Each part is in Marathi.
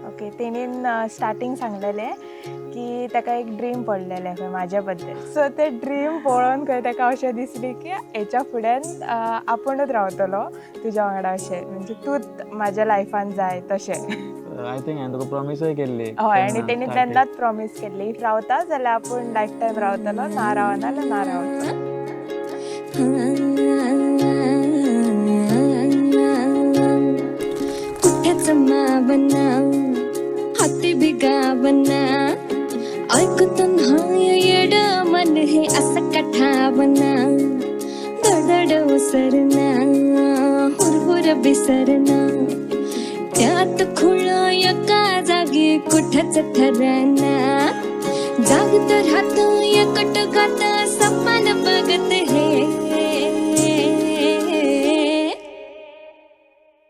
ओके, तेणी स्टार्टींग सांगलेलें की ताका एक ड्रीम पडलेलें खंय म्हाज्या बद्दल. सो ते ड्रीम पळोवन खंय ताका अशें दिसलें की हेच्या फुड्यान आपुणूच रावतलो तुज्या वांगडा अशें, म्हणजे तूंच म्हाज्या लायफान जाय तशें. आय थिंक हांवें तुका प्रॉमिसूय केल्ली हय, आनी तेन्ना तेणी starting. तेन्नाच प्रॉमीस केल्ली, इफ रावता जाल्यार आपूण लायफ टायम रावतलो, ना रावना जाल्यार ना रावतलो. कुठेच मावना हाती बिगावना ऐकून हाय येड मन हे असं कठावना दडड उसरना हुरहुर बिसरना त्यात खुळा एका जागी कुठच ठरना जागत राहत एकट गात सपन बघत हे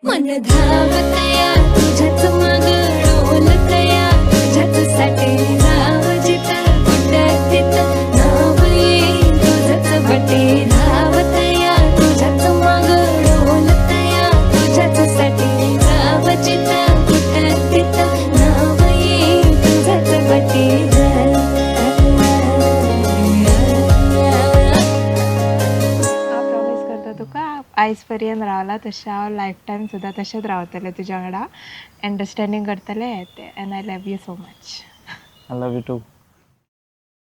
मन धावतया तुझ्याच माग डोलतया तुझ्याच साठी राव जिथं कुठं तिथं नाव येईल तुझंच बटे धावतया तुझ्याच माग डोलतया तुझ्याच साठी राव जिथं कुठं तिथं नाव येईल तुझंच बटे हांव प्रॉमीस करता तुका आयज पर्यंत रावला तशें हांव लायफ टायम सुद्दां तशेंच रावतलें तुज्या वांगडा, अंडरस्टँडींग करतलें ते, and I love you so much. I love you to.